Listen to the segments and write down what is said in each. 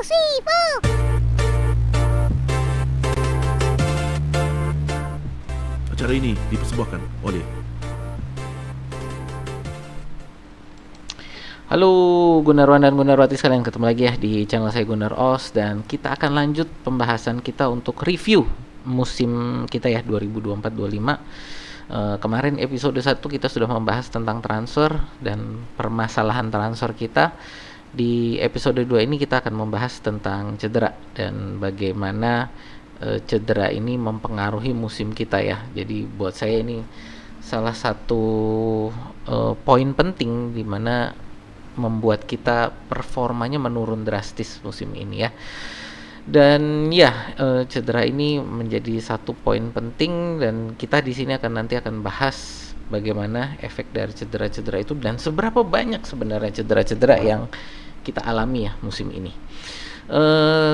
Acara ini dipersembahkan oleh Halo Gunarwan dan Gunarwati sekalian, ketemu lagi ya di channel saya Gunar Os, dan kita akan lanjut pembahasan kita untuk review musim kita ya 2024-25. Kemarin episode 1 kita sudah membahas tentang transfer dan permasalahan transfer kita. Di episode 2 ini kita akan membahas tentang cedera dan bagaimana cedera ini mempengaruhi musim kita ya. Jadi buat saya ini salah satu poin penting di mana membuat kita performanya menurun drastis musim ini ya. Dan ya, cedera ini menjadi satu poin penting, dan kita di sini nanti akan bahas bagaimana efek dari cedera-cedera itu dan seberapa banyak sebenarnya cedera-cedera yang kita alami ya musim ini.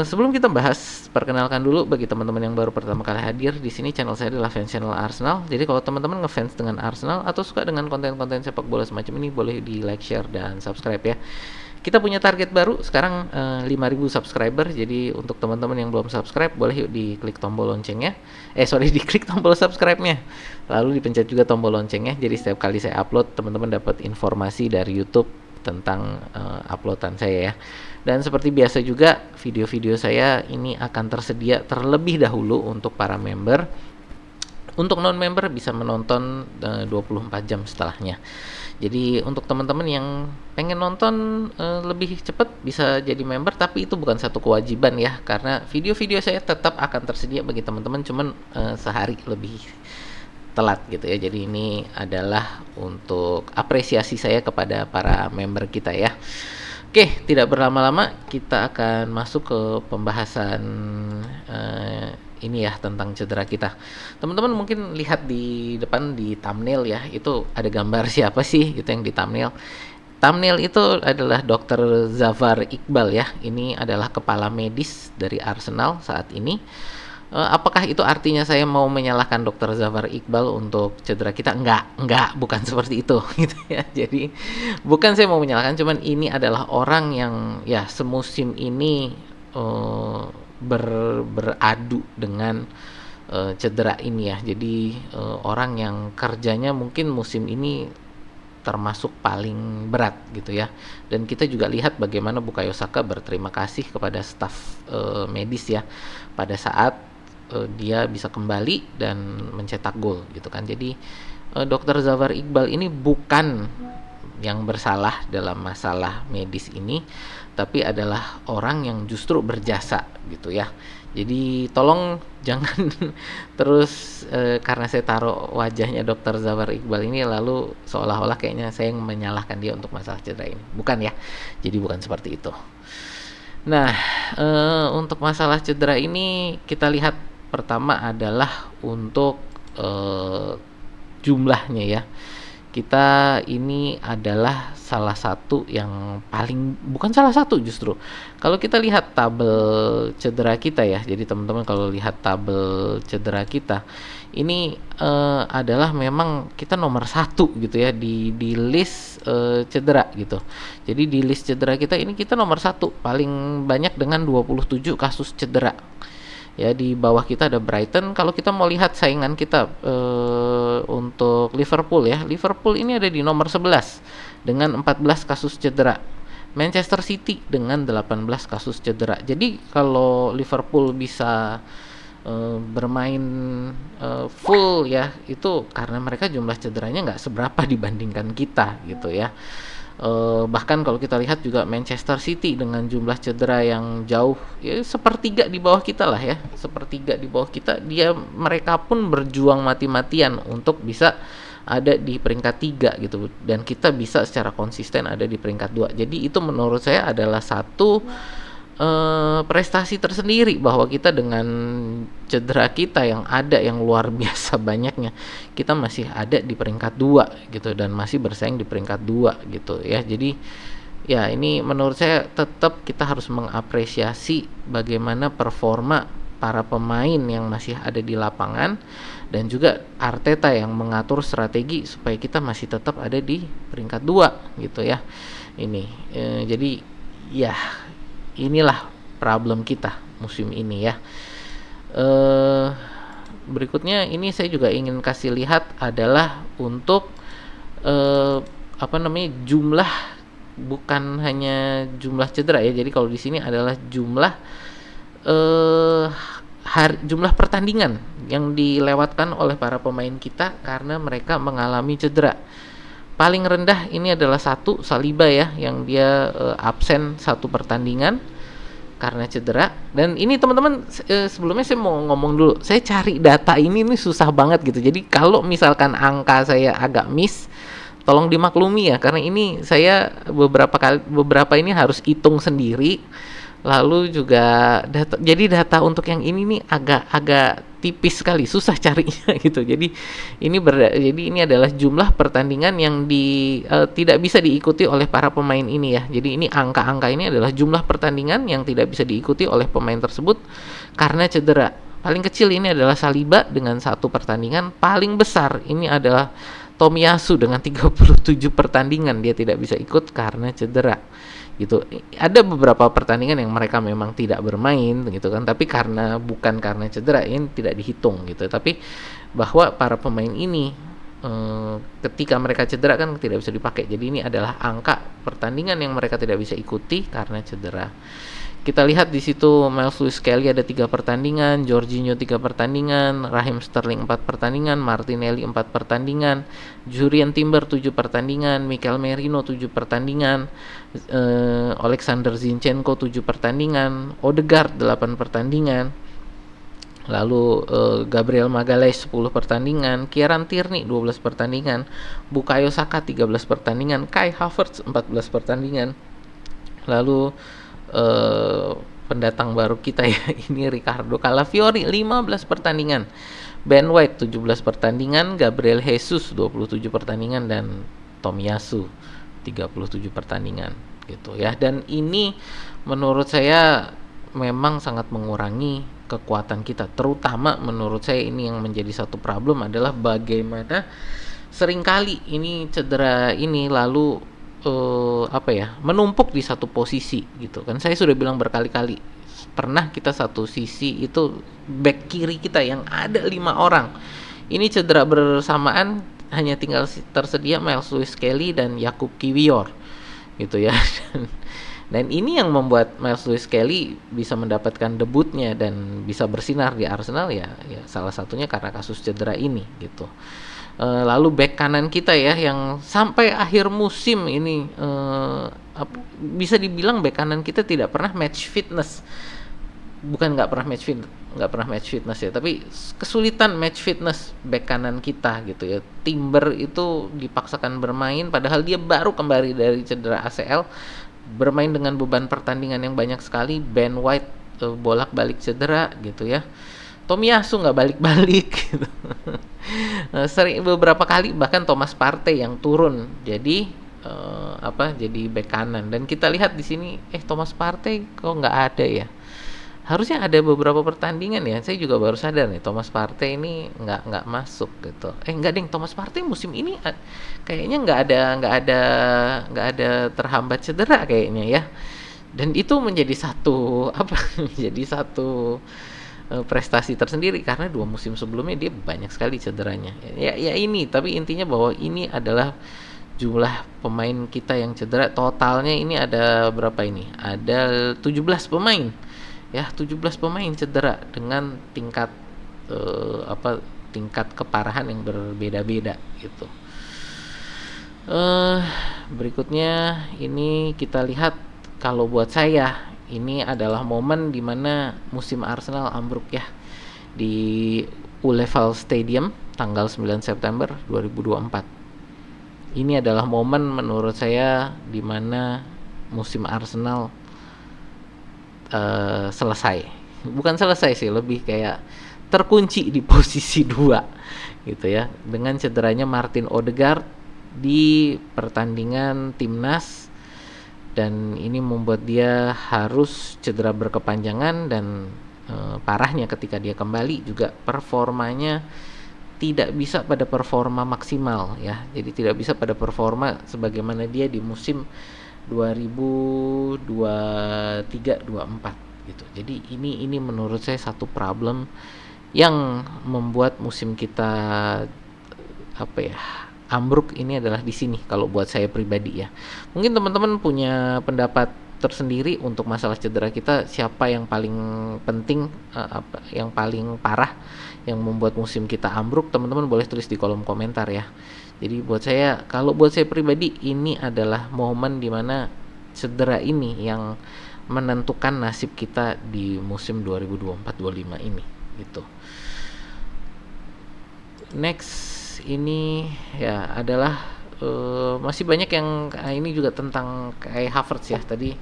Sebelum kita bahas, perkenalkan dulu bagi teman-teman yang baru pertama kali hadir di sini, channel saya adalah fans channel Arsenal. Jadi kalau teman-teman ngefans dengan Arsenal atau suka dengan konten-konten sepak bola semacam ini, boleh di like, share, dan subscribe ya. Kita punya target baru sekarang 5.000 subscriber. Jadi untuk teman-teman yang belum subscribe, boleh yuk diklik tombol loncengnya. Diklik tombol subscribe-nya. Lalu dipencet juga tombol loncengnya. Jadi setiap kali saya upload, teman-teman dapat informasi dari YouTube tentang uploadan saya ya. Dan seperti biasa juga, video-video saya ini akan tersedia terlebih dahulu untuk para member. Untuk non-member bisa menonton 24 jam setelahnya. Jadi untuk teman-teman yang pengen nonton lebih cepat, bisa jadi member, tapi itu bukan satu kewajiban ya, karena video-video saya tetap akan tersedia bagi teman-teman, cuman sehari lebih telat gitu ya. Jadi ini adalah untuk apresiasi saya kepada para member kita ya. Oke, tidak berlama-lama kita akan masuk ke pembahasan ini ya, tentang cedera kita. Teman-teman mungkin lihat di depan di thumbnail ya, itu ada gambar siapa sih gitu yang di thumbnail. Thumbnail itu adalah Dr. Zafar Iqbal ya. Ini adalah kepala medis dari Arsenal saat ini. Apakah itu artinya saya mau menyalahkan Dr. Zafar Iqbal untuk cedera kita? Enggak, bukan seperti itu gitu ya. Jadi bukan saya mau menyalahkan, cuman ini adalah orang yang ya semusim ini beradu dengan cedera ini ya. Jadi orang yang kerjanya mungkin musim ini termasuk paling berat gitu ya. Dan kita juga lihat bagaimana Bukayo Saka berterima kasih kepada staf medis ya pada saat dia bisa kembali dan mencetak gol gitu kan. Jadi Dr. Zafar Iqbal ini bukan yang bersalah dalam masalah medis ini, tapi adalah orang yang justru berjasa gitu ya. Jadi tolong jangan terus karena saya taruh wajahnya Dr. Zafar Iqbal ini lalu seolah-olah kayaknya saya yang menyalahkan dia untuk masalah cedera ini. Bukan ya. Jadi bukan seperti itu. Nah, untuk masalah cedera ini kita lihat pertama adalah untuk jumlahnya ya. Kita ini adalah salah satu yang bukan salah satu justru. Kalau kita lihat tabel cedera kita ya, jadi teman-teman kalau lihat tabel cedera kita, ini adalah memang kita nomor 1 gitu ya di list cedera gitu. Jadi di list cedera kita ini kita nomor 1 paling banyak dengan 27 kasus cedera. Ya, di bawah kita ada Brighton. Kalau kita mau lihat saingan kita untuk Liverpool ya, Liverpool ini ada di nomor 11 dengan 14 kasus cedera. Manchester City dengan 18 kasus cedera. Jadi kalau Liverpool bisa bermain full ya, itu karena mereka jumlah cederanya nggak seberapa dibandingkan kita gitu ya. Bahkan kalau kita lihat juga Manchester City dengan jumlah cedera yang jauh ya, sepertiga di bawah kita lah ya, sepertiga di bawah kita, mereka pun berjuang mati-matian untuk bisa ada di peringkat 3 gitu, dan kita bisa secara konsisten ada di peringkat 2. Jadi itu menurut saya adalah satu prestasi tersendiri, bahwa kita dengan cedera kita yang ada yang luar biasa banyaknya, kita masih ada di peringkat 2 gitu, dan masih bersaing di peringkat 2 gitu ya. Jadi ya ini menurut saya tetap kita harus mengapresiasi bagaimana performa para pemain yang masih ada di lapangan, dan juga Arteta yang mengatur strategi supaya kita masih tetap ada di peringkat 2 gitu ya. Ini jadi ya inilah problem kita musim ini ya. Eh Berikutnya ini saya juga ingin kasih lihat adalah untuk jumlah, bukan hanya jumlah cedera ya. Jadi kalau di sini adalah jumlah eh jumlah pertandingan yang dilewatkan oleh para pemain kita karena mereka mengalami cedera. Paling rendah ini adalah Saliba ya, yang dia absen 1 pertandingan karena cedera. Dan ini teman-teman, sebelumnya saya mau ngomong dulu, saya cari data ini susah banget gitu. Jadi kalau misalkan angka saya agak miss, tolong dimaklumi ya, karena ini saya beberapa ini harus hitung sendiri. Lalu juga data untuk yang ini nih agak tipis sekali, susah carinya gitu. Jadi ini adalah jumlah pertandingan yang tidak bisa diikuti oleh para pemain ini ya. Jadi ini angka-angka ini adalah jumlah pertandingan yang tidak bisa diikuti oleh pemain tersebut karena cedera. Paling kecil ini adalah Saliba dengan 1 pertandingan, paling besar ini adalah Tomiyasu dengan 37 pertandingan dia tidak bisa ikut karena cedera gitu. Ada beberapa pertandingan yang mereka memang tidak bermain gitu kan, tapi bukan karena cedera, ini tidak dihitung gitu. Tapi bahwa para pemain ini ketika mereka cedera kan tidak bisa dipakai. Jadi ini adalah angka pertandingan yang mereka tidak bisa ikuti karena cedera. Kita lihat di situ Miles Lewis Kelly ada 3 pertandingan, Jorginho 3 pertandingan, Raheem Sterling 4 pertandingan, Martinelli 4 pertandingan, Jurrien Timber 7 pertandingan, Mikel Merino 7 pertandingan, Alexander Zinchenko 7 pertandingan, Odegaard 8 pertandingan, lalu Gabriel Magalhaes 10 pertandingan, Kieran Tierney 12 pertandingan, Bukayo Saka 13 pertandingan, Kai Havertz 14 pertandingan. Lalu pendatang baru kita ya, ini Ricardo Calafiori 15 pertandingan, Ben White 17 pertandingan, Gabriel Jesus 27 pertandingan, dan Tomiyasu 37 pertandingan gitu ya. Dan ini menurut saya memang sangat mengurangi kekuatan kita. Terutama menurut saya ini yang menjadi satu problem adalah bagaimana seringkali ini cedera ini lalu menumpuk di satu posisi gitu kan. Saya sudah bilang berkali-kali, pernah kita satu sisi itu back kiri kita yang ada 5 orang ini cedera bersamaan, hanya tinggal tersedia Miles Lewis Kelly dan Jakub Kiwior gitu ya. Dan ini yang membuat Miles Lewis Kelly bisa mendapatkan debutnya dan bisa bersinar di Arsenal ya salah satunya karena kasus cedera ini gitu. Lalu back kanan kita ya, yang sampai akhir musim ini bisa dibilang back kanan kita tidak pernah match fitness. Bukan nggak pernah match fitness ya, tapi kesulitan match fitness back kanan kita gitu ya. Timber itu dipaksakan bermain padahal dia baru kembali dari cedera ACL, bermain dengan beban pertandingan yang banyak sekali. Ben White bolak-balik cedera gitu ya. Tomiyasu nggak balik-balik gitu. Sering beberapa kali bahkan Thomas Partey yang turun jadi jadi bek kanan. Dan kita lihat di sini Thomas Partey kok nggak ada ya. Harusnya ada beberapa pertandingan ya. Saya juga baru sadar nih Thomas Partey ini nggak masuk gitu. Nggak ding, Thomas Partey musim ini kayaknya nggak ada terhambat cedera kayaknya ya. Dan itu menjadi satu prestasi tersendiri karena 2 musim sebelumnya dia banyak sekali cederanya. Ya ini, tapi intinya bahwa ini adalah jumlah pemain kita yang cedera. Totalnya ini ada berapa ini? Ada 17 pemain. Ya, 17 pemain cedera dengan tingkat tingkat keparahan yang berbeda-beda gitu. Berikutnya ini kita lihat, kalau buat saya ini adalah momen di mana musim Arsenal ambruk ya di Ulleval Stadium tanggal 9 September 2024. Ini adalah momen menurut saya di mana musim Arsenal selesai. Bukan selesai sih, lebih kayak terkunci di posisi 2 gitu ya, dengan cederanya Martin Odegaard di pertandingan timnas. Dan ini membuat dia harus cedera berkepanjangan, dan parahnya ketika dia kembali juga performanya tidak bisa pada performa maksimal ya. Jadi tidak bisa pada performa sebagaimana dia di musim 2023-24 gitu. Jadi ini menurut saya satu problem yang membuat musim kita apa ya, ambruk ini adalah di sini kalau buat saya pribadi ya. Mungkin teman-teman punya pendapat tersendiri untuk masalah cedera kita, siapa yang paling penting, yang paling parah yang membuat musim kita ambruk, teman-teman boleh tulis di kolom komentar ya. Jadi kalau buat saya pribadi, ini adalah momen dimana cedera ini yang menentukan nasib kita di musim 2024-25 ini gitu. Next ini ya adalah masih banyak yang ini juga tentang Kai Havertz ya. Tadi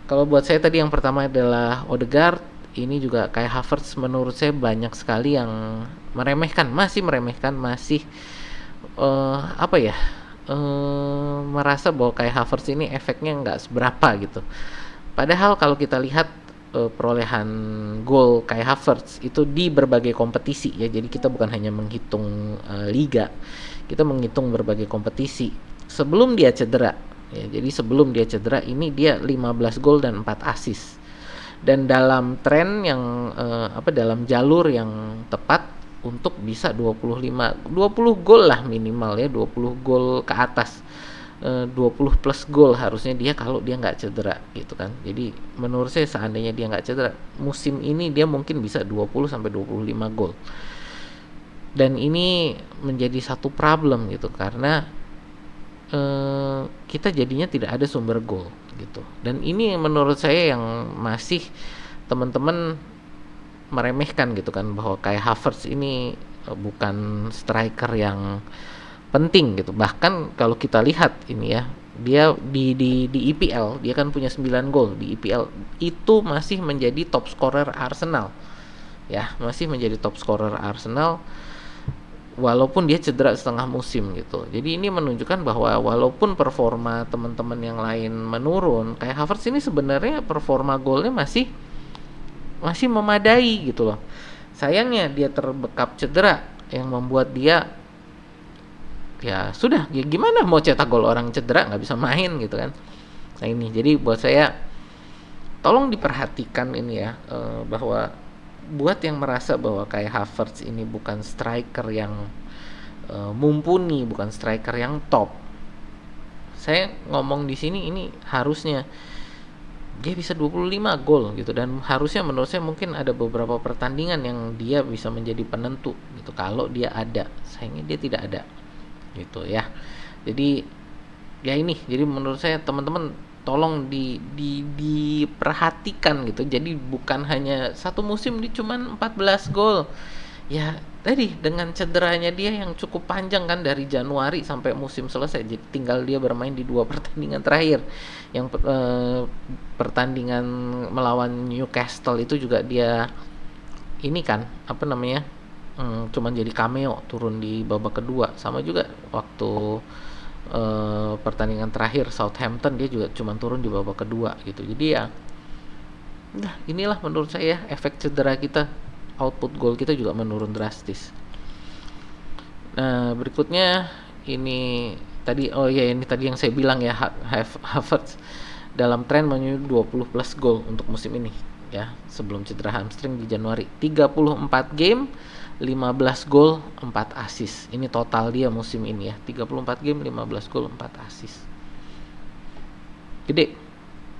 kalau buat saya tadi yang pertama adalah Odegaard, ini juga Kai Havertz menurut saya banyak sekali yang masih meremehkan, masih apa ya, merasa bahwa Kai Havertz ini efeknya nggak seberapa gitu. Padahal kalau kita lihat perolehan gol Kai Havertz itu di berbagai kompetisi ya. Jadi kita bukan hanya menghitung liga, kita menghitung berbagai kompetisi sebelum dia cedera ya. Jadi sebelum dia cedera ini dia 15 gol dan 4 assist. Dan dalam tren yang dalam jalur yang tepat untuk bisa 20 gol lah minimal ya, 20 gol ke atas. 20 plus gol harusnya dia kalau dia nggak cedera gitu kan. Jadi menurut saya seandainya dia nggak cedera, musim ini dia mungkin bisa 20 sampai 25 gol. Dan ini menjadi satu problem gitu karena kita jadinya tidak ada sumber gol gitu. Dan ini menurut saya yang masih teman-teman meremehkan gitu kan, bahwa kayak Havertz ini bukan striker yang penting gitu. Bahkan kalau kita lihat ini ya, dia di IPL dia kan punya 9 gol di IPL, itu masih menjadi top scorer Arsenal ya, masih menjadi top scorer Arsenal walaupun dia cedera setengah musim gitu. Jadi ini menunjukkan bahwa walaupun performa teman-teman yang lain menurun, kayak Havertz ini sebenarnya performa golnya masih memadai gitu loh. Sayangnya dia terbekap cedera yang membuat dia ya sudah, ya gimana mau cetak gol orang cedera nggak bisa main gitu kan. Nah ini jadi buat saya tolong diperhatikan ini ya, bahwa buat yang merasa bahwa kayak Havertz ini bukan striker yang mumpuni, bukan striker yang top, saya ngomong di sini ini harusnya dia bisa 25 gol gitu, dan harusnya menurut saya mungkin ada beberapa pertandingan yang dia bisa menjadi penentu gitu kalau dia ada. Sayangnya dia tidak ada gitu ya. Jadi ya ini, jadi menurut saya teman-teman tolong diperhatikan gitu. Jadi bukan hanya satu musim dia cuman 14 gol. Ya tadi dengan cederanya dia yang cukup panjang kan, dari Januari sampai musim selesai. Jadi tinggal dia bermain di 2 pertandingan terakhir. Yang pertandingan melawan Newcastle itu juga dia ini kan cuman jadi cameo, turun di babak kedua. Sama juga waktu pertandingan terakhir Southampton dia juga cuman turun di babak kedua gitu. Jadi ya nah inilah menurut saya efek cedera kita, output gol kita juga menurun drastis. Nah berikutnya ini tadi ini tadi yang saya bilang ya, Havertz dalam tren menuju 20 plus gol untuk musim ini ya, sebelum cedera hamstring di Januari. 34 game, 15 gol, 4 assist. Ini total dia musim ini ya. 34 game, 15 gol, 4 assist. Gede.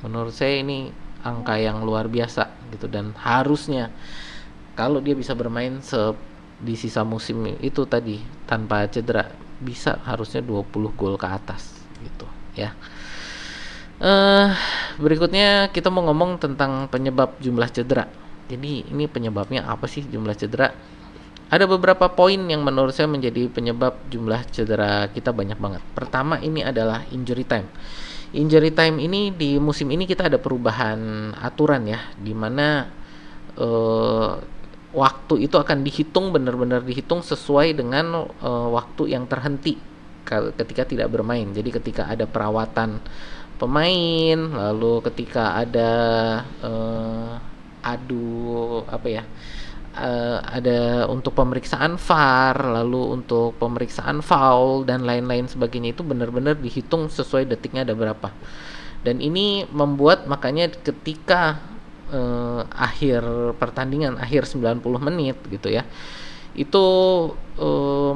Menurut saya ini angka yang luar biasa gitu, dan harusnya kalau dia bisa bermain di sisa musim itu tadi tanpa cedera, bisa harusnya 20 gol ke atas gitu ya. Berikutnya kita mau ngomong tentang penyebab jumlah cedera. Jadi ini penyebabnya apa sih jumlah cedera? Ada beberapa poin yang menurut saya menjadi penyebab jumlah cedera kita banyak banget. Pertama ini adalah injury time. Injury time ini di musim ini kita ada perubahan aturan ya, di mana waktu itu akan dihitung, benar-benar dihitung sesuai dengan waktu yang terhenti ketika tidak bermain. Jadi ketika ada perawatan pemain, lalu ketika ada ada untuk pemeriksaan VAR, lalu untuk pemeriksaan foul dan lain-lain sebagainya, itu benar-benar dihitung sesuai detiknya ada berapa. Dan ini membuat makanya ketika akhir pertandingan, akhir 90 menit gitu ya. Itu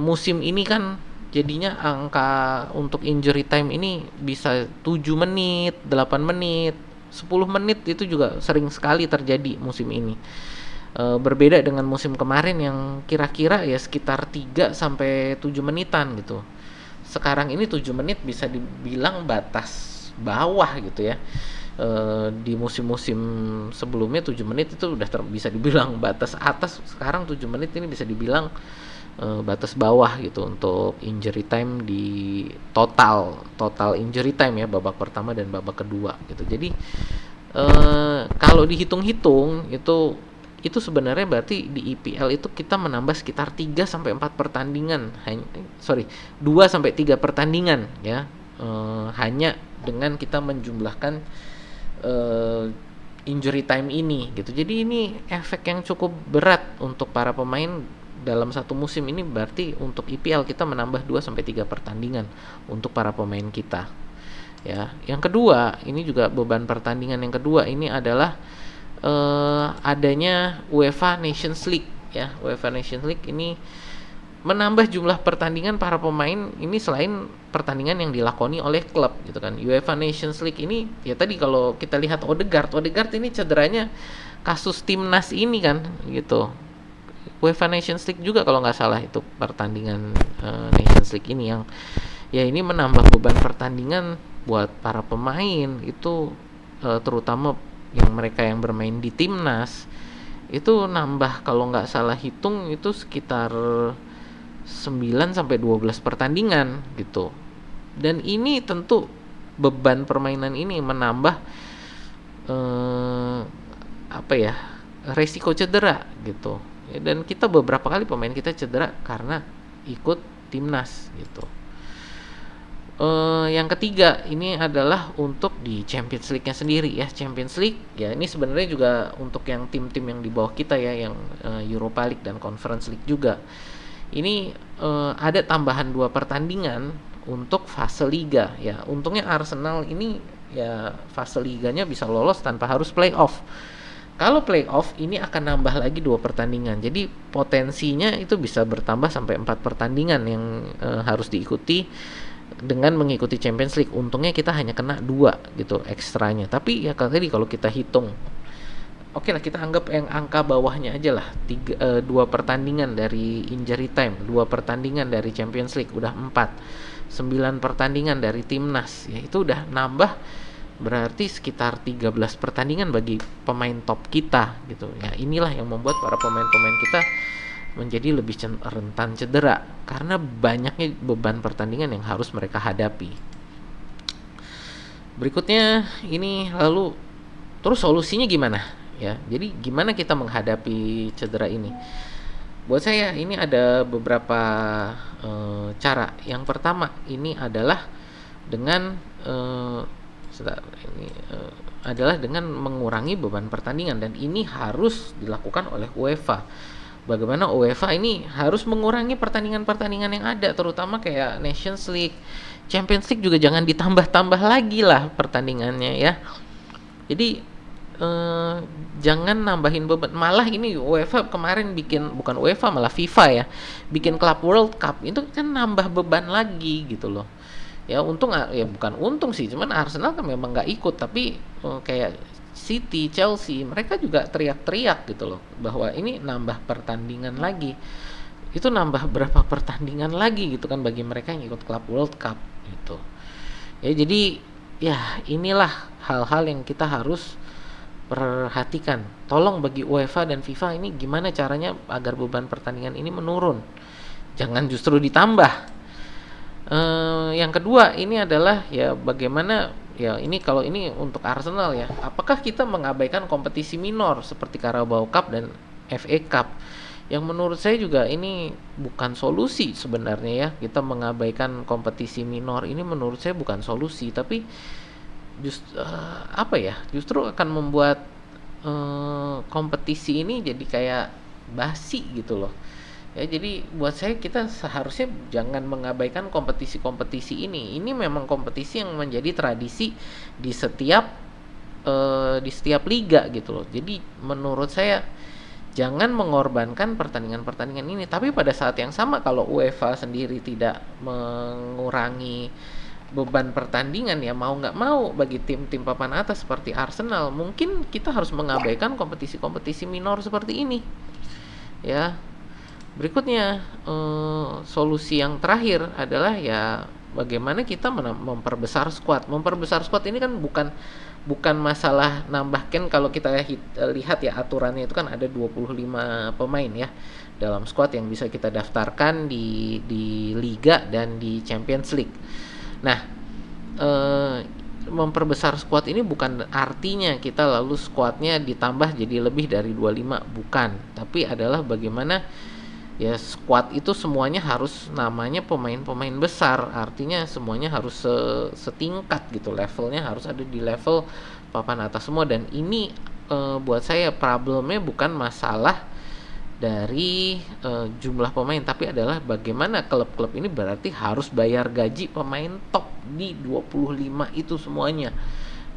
musim ini kan jadinya angka untuk injury time ini bisa 7 menit, 8 menit, 10 menit itu juga sering sekali terjadi musim ini. Berbeda dengan musim kemarin yang kira-kira ya sekitar 3 sampai 7 menitan gitu. Sekarang ini 7 menit bisa dibilang batas bawah gitu ya. Di musim-musim sebelumnya 7 menit itu udah bisa dibilang batas atas, sekarang 7 menit ini bisa dibilang batas bawah gitu untuk injury time di total injury time ya, babak pertama dan babak kedua gitu. Jadi kalau dihitung-hitung itu sebenarnya berarti di IPL itu kita menambah sekitar 3 sampai 4 pertandingan, 2 sampai 3 pertandingan ya, hanya dengan kita menjumlahkan injury time ini gitu. Jadi ini efek yang cukup berat untuk para pemain dalam satu musim ini. Berarti untuk IPL kita menambah 2 sampai 3 pertandingan untuk para pemain kita. Ya, yang kedua, ini juga beban pertandingan yang kedua ini adalah adanya UEFA Nations League ya. UEFA Nations League ini menambah jumlah pertandingan para pemain ini selain pertandingan yang dilakoni oleh klub gitu kan. UEFA Nations League ini ya tadi kalau kita lihat Odegaard ini cederanya kasus timnas ini kan gitu. UEFA Nations League juga kalau nggak salah itu pertandingan Nations League ini yang ya ini menambah beban pertandingan buat para pemain itu, terutama yang mereka yang bermain di timnas itu nambah kalau nggak salah hitung itu sekitar 9 sampai 12 pertandingan gitu. Dan ini tentu beban permainan ini menambah resiko cedera gitu. Dan kita beberapa kali pemain kita cedera karena ikut timnas gitu. Yang ketiga ini adalah untuk di Champions League-nya sendiri ya. Champions League ya ini sebenarnya juga untuk yang tim-tim yang di bawah kita ya, yang Europa League dan Conference League juga. Ini ada tambahan 2 pertandingan untuk fase liga ya. Untungnya Arsenal ini ya fase liganya bisa lolos tanpa harus playoff. Kalau playoff ini akan nambah lagi 2 pertandingan. Jadi potensinya itu bisa bertambah sampai 4 pertandingan yang harus diikuti dengan mengikuti Champions League. Untungnya kita hanya kena 2 gitu ekstranya. Tapi ya tadi kalau kita hitung, oke lah kita anggap yang angka bawahnya aja lah, 2 pertandingan dari injury time, 2 pertandingan dari Champions League, udah 4, 9 pertandingan dari timnas, ya itu udah nambah berarti sekitar 13 pertandingan bagi pemain top kita gitu. Ya inilah yang membuat para pemain-pemain kita menjadi lebih rentan cedera karena banyaknya beban pertandingan yang harus mereka hadapi. Berikutnya ini lalu terus solusinya gimana? Ya, jadi gimana kita menghadapi cedera ini? Buat saya ini ada beberapa cara. Yang pertama ini adalah dengan adalah dengan mengurangi beban pertandingan, dan ini harus dilakukan oleh UEFA. Bagaimana UEFA ini harus mengurangi pertandingan-pertandingan yang ada, terutama kayak Nations League, Champions League juga jangan ditambah-tambah lagi lah pertandingannya ya. Jadi jangan nambahin beban. Malah ini UEFA kemarin bukan UEFA malah FIFA ya, bikin Club World Cup itu kan nambah beban lagi gitu loh. Ya untung ya, bukan untung sih, cuman Arsenal kan memang nggak ikut, tapi kayak City, Chelsea mereka juga teriak-teriak gitu loh bahwa ini nambah pertandingan lagi. Itu nambah berapa pertandingan lagi gitu kan bagi mereka yang ikut Club World Cup gitu. Ya jadi ya inilah hal-hal yang kita harus perhatikan. Tolong bagi UEFA dan FIFA ini gimana caranya agar beban pertandingan ini menurun, jangan justru ditambah. Yang kedua ini adalah ya bagaimana ya, ini kalau ini untuk Arsenal ya, apakah kita mengabaikan kompetisi minor seperti Carabao Cup dan FA Cup, yang menurut saya juga ini bukan solusi sebenarnya ya. Kita mengabaikan kompetisi minor ini menurut saya bukan solusi, tapi justru akan membuat kompetisi ini jadi kayak basi gitu loh. Ya, jadi buat saya kita seharusnya jangan mengabaikan kompetisi-kompetisi ini. Ini memang kompetisi yang menjadi tradisi di setiap di setiap liga gitu loh. Jadi menurut saya jangan mengorbankan pertandingan-pertandingan ini. Tapi pada saat yang sama kalau UEFA sendiri tidak mengurangi beban pertandingan, ya mau nggak mau bagi tim-tim papan atas seperti Arsenal, mungkin kita harus mengabaikan kompetisi-kompetisi minor seperti ini. Ya, berikutnya solusi yang terakhir adalah ya bagaimana kita memperbesar squad. Memperbesar squad ini kan bukan masalah nambah, kan kalau kita lihat ya aturannya itu kan ada 25 pemain ya dalam squad yang bisa kita daftarkan di Liga dan di Champions League. Nah, memperbesar squad ini bukan artinya kita lalu squadnya ditambah jadi lebih dari 25, bukan. Tapi adalah bagaimana ya squad itu semuanya harus namanya pemain-pemain besar, artinya semuanya harus setingkat gitu, levelnya harus ada di level papan atas semua. Dan ini buat saya problemnya bukan masalah dari jumlah pemain, tapi adalah bagaimana klub-klub ini berarti harus bayar gaji pemain top di 25 itu semuanya.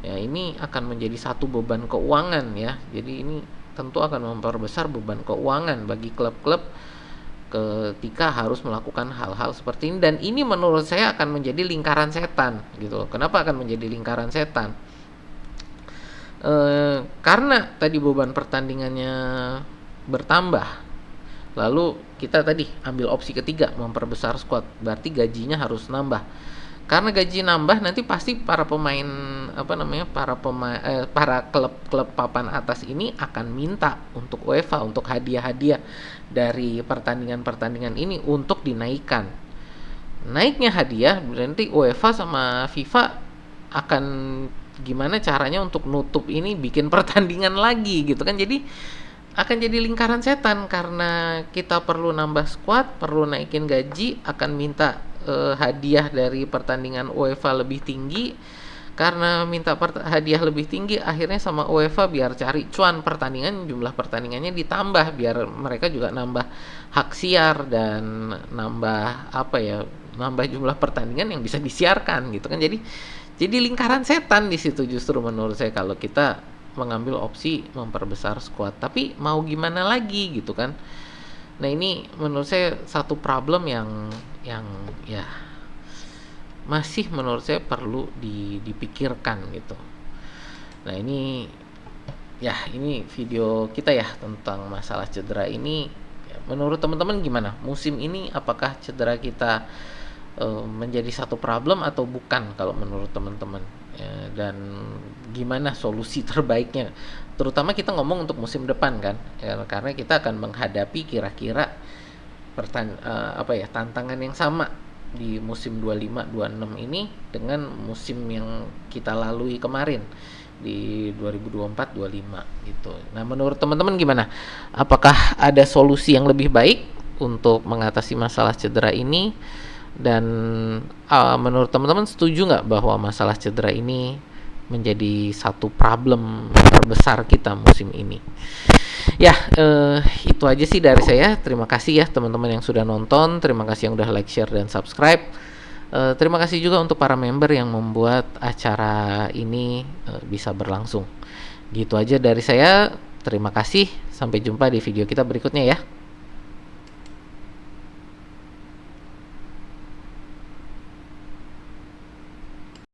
Ya, ini akan menjadi satu beban keuangan ya. Jadi ini tentu akan memperbesar beban keuangan bagi klub-klub ketika harus melakukan hal-hal seperti ini. Dan ini menurut saya akan menjadi lingkaran setan gitu. Kenapa akan menjadi lingkaran setan? Karena tadi beban pertandingannya bertambah, lalu kita tadi ambil opsi ketiga memperbesar squad, berarti gajinya harus nambah. Karena gaji nambah, nanti pasti para pemain para klub-klub papan atas ini akan minta untuk UEFA, untuk hadiah-hadiah dari pertandingan-pertandingan ini untuk dinaikkan. Naiknya hadiah berarti UEFA sama FIFA akan gimana caranya untuk nutup ini, bikin pertandingan lagi gitu kan. Jadi akan jadi lingkaran setan, karena kita perlu nambah squad, perlu naikin gaji, akan minta hadiah dari pertandingan UEFA lebih tinggi. Karena minta hadiah lebih tinggi, akhirnya sama UEFA biar cari cuan pertandingan, jumlah pertandingannya ditambah biar mereka juga nambah hak siar dan nambah jumlah pertandingan yang bisa disiarkan gitu kan. Jadi lingkaran setan di situ justru menurut saya kalau kita mengambil opsi memperbesar squad. Tapi mau gimana lagi gitu kan. Nah, ini menurut saya satu problem yang ya masih menurut saya perlu dipikirkan gitu. Nah, ini video kita ya tentang masalah cedera ini. Menurut teman-teman gimana? Musim ini apakah cedera kita menjadi satu problem atau bukan kalau menurut teman-teman? Ya, dan gimana solusi terbaiknya? Terutama kita ngomong untuk musim depan kan, ya, karena kita akan menghadapi kira-kira tantangan yang sama di musim 25-26 ini dengan musim yang kita lalui kemarin di 2024-25 gitu. Nah, menurut teman-teman gimana? Apakah ada solusi yang lebih baik untuk mengatasi masalah cedera ini? Dan menurut teman-teman setuju nggak bahwa masalah cedera ini menjadi satu problem terbesar kita musim ini? Ya, itu aja sih dari saya. Terima kasih ya teman-teman yang sudah nonton. Terima kasih yang udah like, share, dan subscribe. Terima kasih juga untuk para member yang membuat acara ini bisa berlangsung. Gitu aja dari saya. Terima kasih. Sampai jumpa di video kita berikutnya ya.